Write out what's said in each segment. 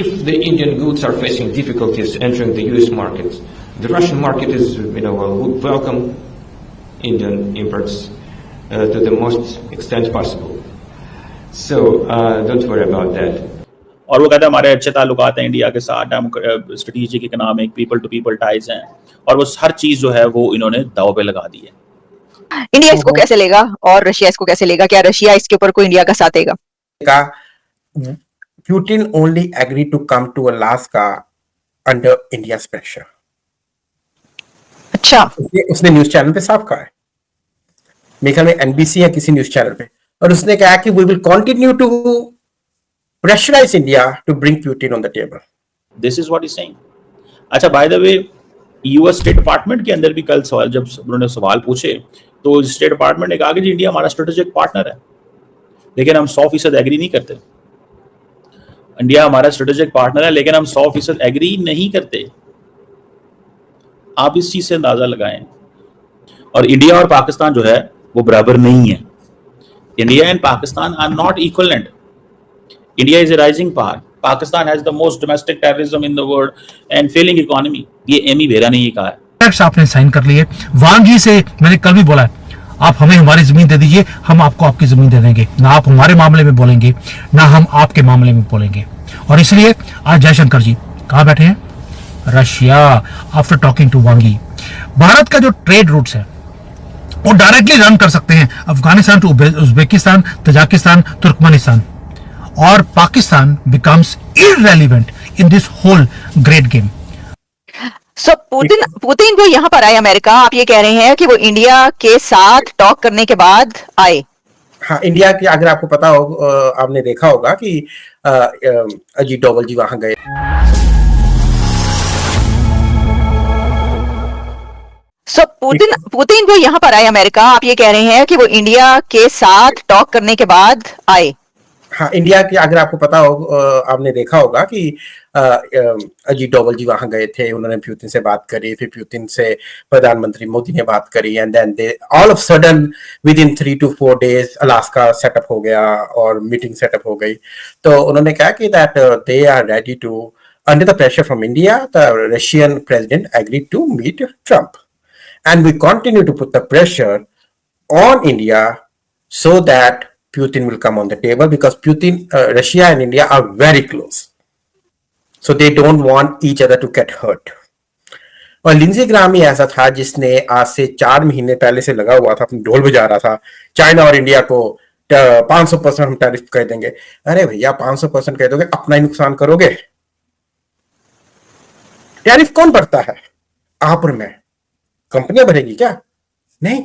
if the Indian goods are facing difficulties entering the US market, the Russian market is, would welcome Indian imports to the most extent possible. So don't worry about that. और वो कहता है हमारे अच्छे ताल्लुकात हैं India के साथ, strategic economic people to people ties हैं, और वो हर चीज जो है वो इन्होंने दाव पे लगा दी है। इंडिया इसको कैसे लेगा और रशिया इसको कैसे लेगा? क्या रशिया इसके ऊपर कोई इंडिया का साथ देगा? Putin only agreed to come to Alaska under India's pressure. अच्छा, उसने न्यूज चैनल पे साफ कहा है, मेरे ख्याल में एनबीसी या किसी न्यूज चैनल पे, और उसने कहा कि we will continue to pressurize India to bring Putin on the table. This is what he's saying. अच्छा, by the way, US state department के अंदर भी कल सवाल, जब उन्होंने सवाल पूछे तो स्टेट डिपार्टमेंट ने कहा कि जी इंडिया हमारा स्ट्रेटेजिक पार्टनर है, लेकिन हम 100% एग्री नहीं करते। इंडिया हमारा स्ट्रेटेजिक पार्टनर है लेकिन हम 100% एग्री नहीं करते। आप इस चीज से अंदाजा लगाएं। और इंडिया और पाकिस्तान जो है वो बराबर नहीं है। India and Pakistan are not equivalent. India is a rising power, Pakistan has the most domestic terrorism in the world and failing economy. ये एमी बेरा ने ये कहा है। आपने साइन कर लिए। वांगी से मैंने कल भी बोला है, आप हमें हमारी जमीन दे दीजिए, हम आपको आपकी जमीन दे देंगे। ना आप हमारे मामले में बोलेंगे, ना हम आपके मामले में बोलेंगे। और इसलिए आज जयशंकर जी कहां बैठे हैं? रशिया, आफ्टर टॉकिंग टू वांगी। भारत का जो ट्रेड रूट्स है वो डायरेक्टली रन कर सकते हैं Afghanistan to Uzbekistan, Tajikistan, Turkmenistan, और Pakistan becomes irrelevant in this whole great game. So Putin जो यहाँ पर आए अमेरिका, आप ये कह रहे हैं कि वो इंडिया के साथ टॉक करने के बाद आए? हाँ, इंडिया की, अगर आपको पता हो, आपने देखा होगा कि अजीत डोभाल जी वहां गए। सो पुतिन जो यहाँ पर आए अमेरिका, आप ये कह रहे हैं कि वो इंडिया के साथ टॉक करने के बाद आए? हाँ, इंडिया की, अगर आपको पता हो, आपने देखा होगा कि अजीत डोभाल जी वहां गए थे, उन्होंने पुतिन से बात करी, फिर पुतिन से प्रधानमंत्री मोदी ने बात करी, and then they all of sudden within 3 to 4 days Alaska setup हो गया और मीटिंग सेटअप हो गई। तो उन्होंने कहा कि that they are ready to, under the pressure from India, the Russian president agreed to meet Trump, and we continue to put the pressure on India so that Putin will come on the table, because Putin, Russia and India are very close. So they don't want each other to get hurt. और Lindsey Graham ही ऐसा था जिसने आज से 4 महीने पहले से लगा हुआ था, अपनी ढोल बजा रहा था, चाइना और इंडिया को 500% हम टैरिफ कर देंगे। अरे भैया, 500% कह दोगे, अपना ही नुकसान करोगे। टैरिफ कौन भरता है? आप और मैं। कंपनियां भरेगी क्या? नहीं।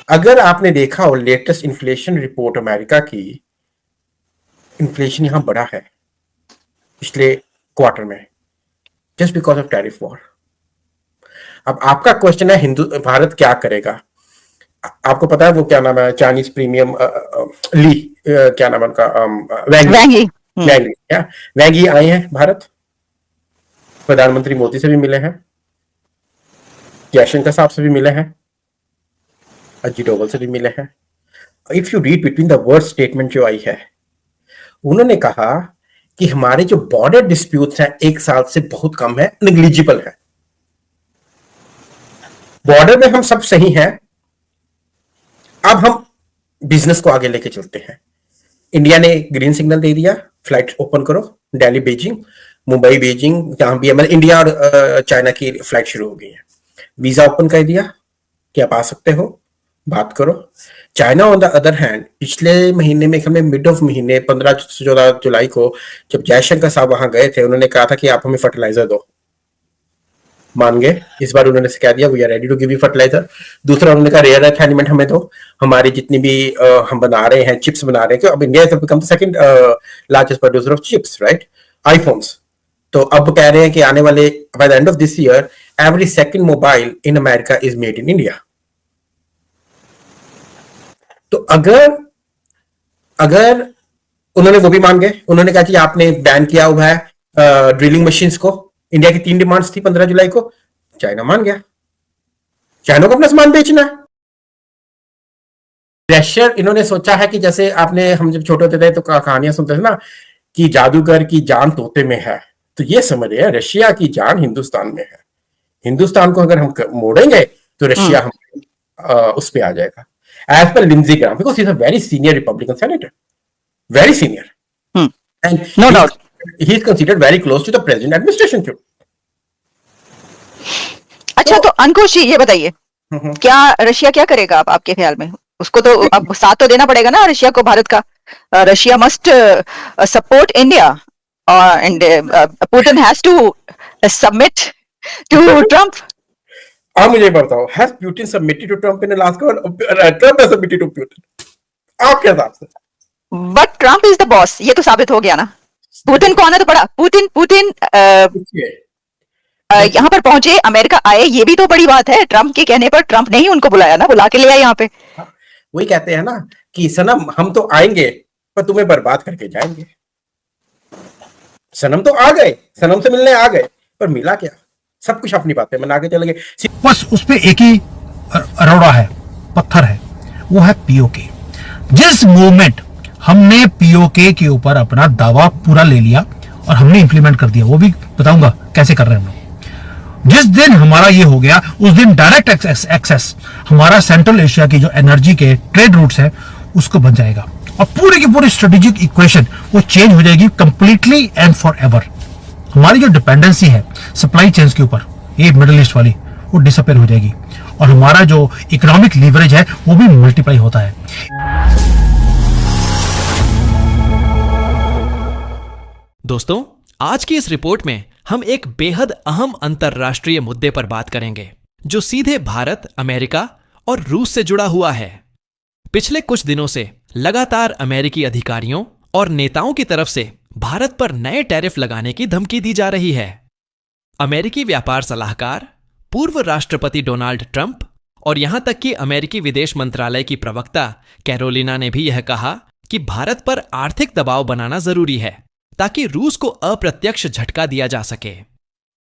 अगर आपने देखा हो लेटेस्ट इन्फ्लेशन रिपोर्ट अमेरिका की, इन्फ्लेशन यहां बढ़ा है पिछले क्वार्टर में, just because of tariff war. अब आपका क्वेश्चन है भारत क्या करेगा? आपको पता है वो क्या नाम है, चाइनीज प्रीमियम क्या नाम है उनका, वैंगी आए हैं भारत, प्रधानमंत्री मोदी से भी मिले हैं, जयशंकर साहब से भी मिले हैं, अजीत डोभाल से भी मिले हैं। If you read between the word statement जो आई है, उन्होंने कहा कि हमारे जो बॉर्डर डिस्प्यूट्स हैं 1 साल से बहुत कम है, नेग्लिजिबल है। बॉर्डर में हम सब सही हैं, अब हम बिजनेस को आगे लेके चलते हैं। इंडिया ने ग्रीन सिग्नल दे दिया, फ्लाइट ओपन करो, दिल्ली बेजिंग, मुंबई बेजिंग, जहां भी मतलब इंडिया और चाइना की फ्लाइट शुरू हो गई है। वीजा ओपन कर दिया कि आप आ सकते हो, बात करो। China on the other hand, पिछले महीने में, हमें मिड ऑफ महीने 15-14 जुलाई को जब जयशंकर साहब वहां गए थे, उन्होंने कहा था कि आप हमें फर्टिलाइजर दो, मान गए। इस बार उन्होंने कह दिया we are ready to give you fertilizer. दूसरा उन्होंने कहा रेयर अर्थ एलिमेंट हमें दो, हमारी जितनी भी हम बना रहे हैं, चिप्स बना रहे हैं, अब India is become the second largest producer of chips, right, iPhones. तो अब कह रहे हैं कि आने वाले by the end of this year every second mobile in America is made in India. तो अगर उन्होंने वो भी मान गए, उन्होंने कहा कि आपने बैन किया हुआ है ड्रिलिंग मशीन्स को, इंडिया की 3 डिमांड्स थी 15 जुलाई को, चाइना मान गया, चाइना को अपना सामान बेचना है। प्रेशर इन्होंने सोचा है कि जैसे आपने, हम जब छोटे होते थे तो कहानियां सुनते थे ना, कि जादूगर की जान तोते में है, तो ये समझ रहे हैं रशिया की जान हिंदुस्तान में है। हिंदुस्तान को अगर हम मोड़ेंगे तो रशिया हम उस पे आ जाएगा। As per Lindsey Graham, because he is a very senior Republican senator, very senior, and no doubt. He is considered very close to the present administration too. अच्छा, तो अंकुश जी ये बताइए, क्या रशिया क्या करेगा अब आपके ख्याल में? उसको तो अब साथ तो देना पड़ेगा ना रशिया को, भारत का। Russia must support India and Putin has to submit to Trump. आप मुझे बताओ, has Putin submitted to Trump in the last call? Trump has submitted to Putin, आपके हिसाब से? But Trump is the boss, ये तो साबित हो गया ना। पुतिन को आना तो पड़ा। पुतिन यहाँ पर पहुंचे, अमेरिका आए, ये भी तो बड़ी बात है। ट्रम्प के कहने पर ट्रम्प ने ही उनको बुलाया ना, बुला के ले आए यहाँ पे। वही कहते हैं ना कि सनम हम तो आएंगे पर तुम्हें बर्बाद करके जाएंगे। सनम तो आ गए, सनम से मिलने आ गए, पर मिला क्या? सब कुछ अपनी बातें मना के चले गए। बस उस पे एक ही अरोड़ा है, पत्थर है, वो है पीओके। जिस मोमेंट हमने पीओके के ऊपर अपना दावा पूरा ले लिया और हमने इंप्लीमेंट कर दिया, वो भी बताऊंगा कैसे कर रहे हैं हम लोग। जिस दिन हमारा ये हो गया, उस दिन डायरेक्ट एक्सेस हमारा सेंट्रल एशिया की जो एनर्जी के ट्रेड रूट्स है उसको बन जाएगा, और पूरी की पूरी स्ट्रेटेजिक इक्वेशन वो चेंज हो जाएगी कंप्लीटली एंड फॉर एवर। हमारी जो डिपेंडेंसी है सप्लाई चेन्स के ऊपर, ये मिडिल ईस्ट वाली, वो डिसअपेयर हो जाएगी, और हमारा जो इकोनॉमिक लीवरेज है वो भी मल्टीप्लाई होता है। दोस्तों, आज की इस रिपोर्ट में हम एक बेहद अहम अंतरराष्ट्रीय मुद्दे पर बात करेंगे जो सीधे भारत, अमेरिका और रूस से जुड़ा हुआ है। पिछले कुछ दिनों से लगातार अमेरिकी अधिकारियों और नेताओं की तरफ से भारत पर नए टैरिफ लगाने की धमकी दी जा रही है। अमेरिकी व्यापार सलाहकार, पूर्व राष्ट्रपति डोनाल्ड ट्रंप और यहां तक कि अमेरिकी विदेश मंत्रालय की प्रवक्ता कैरोलिना ने भी यह कहा कि भारत पर आर्थिक दबाव बनाना जरूरी है ताकि रूस को अप्रत्यक्ष झटका दिया जा सके।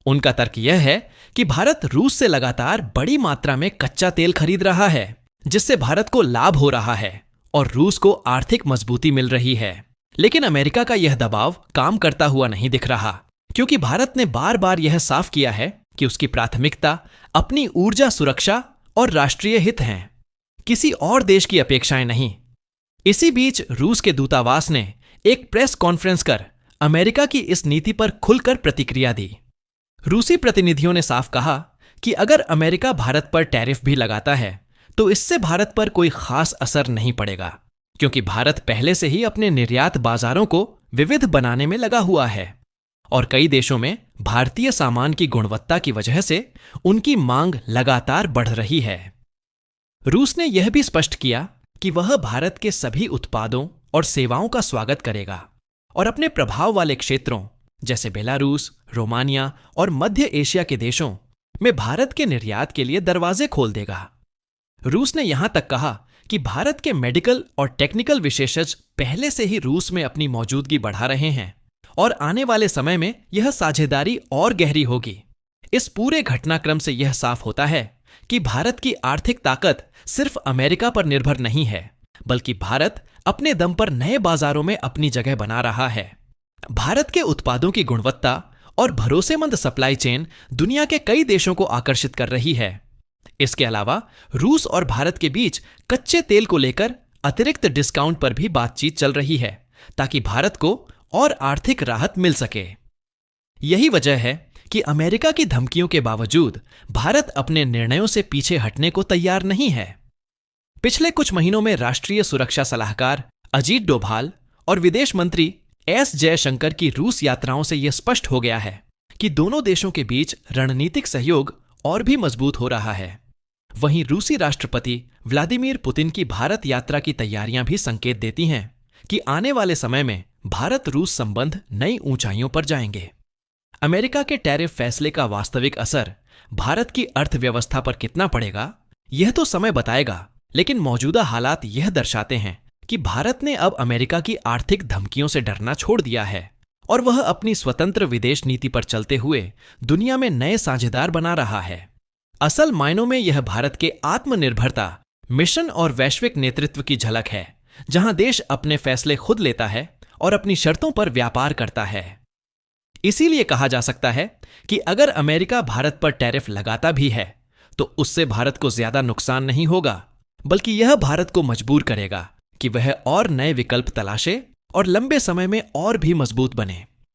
उनका तर्क यह है कि भारत रूस से लगातार बड़ी मात्रा में कच्चा तेल खरीद रहा है, जिससे भारत को लाभ हो रहा है और रूस को आर्थिक मजबूती मिल रही है। लेकिन अमेरिका का यह दबाव काम करता हुआ नहीं दिख रहा, क्योंकि भारत ने बार बार यह साफ किया है कि उसकी प्राथमिकता अपनी ऊर्जा सुरक्षा और राष्ट्रीय हित हैं, किसी और देश की अपेक्षाएं नहीं। इसी बीच रूस के दूतावास ने एक प्रेस कॉन्फ्रेंस कर अमेरिका की इस नीति पर खुलकर प्रतिक्रिया दी। रूसी प्रतिनिधियों ने साफ कहा कि अगर अमेरिका भारत पर टैरिफ भी लगाता है तो इससे भारत पर कोई खास असर नहीं पड़ेगा, क्योंकि भारत पहले से ही अपने निर्यात बाजारों को विविध बनाने में लगा हुआ है और कई देशों में भारतीय सामान की गुणवत्ता की वजह से उनकी मांग लगातार बढ़ रही है। रूस ने यह भी स्पष्ट किया कि वह भारत के सभी उत्पादों और सेवाओं का स्वागत करेगा और अपने प्रभाव वाले क्षेत्रों जैसे बेलारूस, रोमानिया और मध्य एशिया के देशों में भारत के निर्यात के लिए दरवाजे खोल देगा। रूस ने यहां तक कहा कि भारत के मेडिकल और टेक्निकल विशेषज्ञ पहले से ही रूस में अपनी मौजूदगी बढ़ा रहे हैं और आने वाले समय में यह साझेदारी और गहरी होगी। इस पूरे घटनाक्रम से यह साफ होता है कि भारत की आर्थिक ताकत सिर्फ अमेरिका पर निर्भर नहीं है, बल्कि भारत अपने दम पर नए बाजारों में अपनी जगह बना रहा है। भारत के उत्पादों की गुणवत्ता और भरोसेमंद सप्लाई चेन दुनिया के कई देशों को आकर्षित कर रही है। इसके अलावा रूस और भारत के बीच कच्चे तेल को लेकर अतिरिक्त डिस्काउंट पर भी बातचीत चल रही है ताकि भारत को और आर्थिक राहत मिल सके। यही वजह है कि अमेरिका की धमकियों के बावजूद भारत अपने निर्णयों से पीछे हटने को तैयार नहीं है। पिछले कुछ महीनों में राष्ट्रीय सुरक्षा सलाहकार अजीत डोभाल और विदेश मंत्री एस जयशंकर की रूस यात्राओं से यह स्पष्ट हो गया है कि दोनों देशों के बीच रणनीतिक सहयोग और भी मजबूत हो रहा है। वहीं रूसी राष्ट्रपति व्लादिमीर पुतिन की भारत यात्रा की तैयारियां भी संकेत देती हैं कि आने वाले समय में भारत रूस संबंध नई ऊंचाइयों पर जाएंगे। अमेरिका के टैरिफ फैसले का वास्तविक असर भारत की अर्थव्यवस्था पर कितना पड़ेगा, यह तो समय बताएगा, लेकिन मौजूदा हालात यह दर्शाते हैं कि भारत ने अब अमेरिका की आर्थिक धमकियों से डरना छोड़ दिया है और वह अपनी स्वतंत्र विदेश नीति पर चलते हुए दुनिया में नए साझेदार बना रहा है। असल मायनों में यह भारत के आत्मनिर्भरता मिशन और वैश्विक नेतृत्व की झलक है, जहां देश अपने फैसले खुद लेता है और अपनी शर्तों पर व्यापार करता है। इसीलिए कहा जा सकता है कि अगर अमेरिका भारत पर टैरिफ लगाता भी है तो उससे भारत को ज्यादा नुकसान नहीं होगा, बल्कि यह भारत को मजबूर करेगा कि वह और नए विकल्प तलाशे और लंबे समय में और भी मजबूत बने।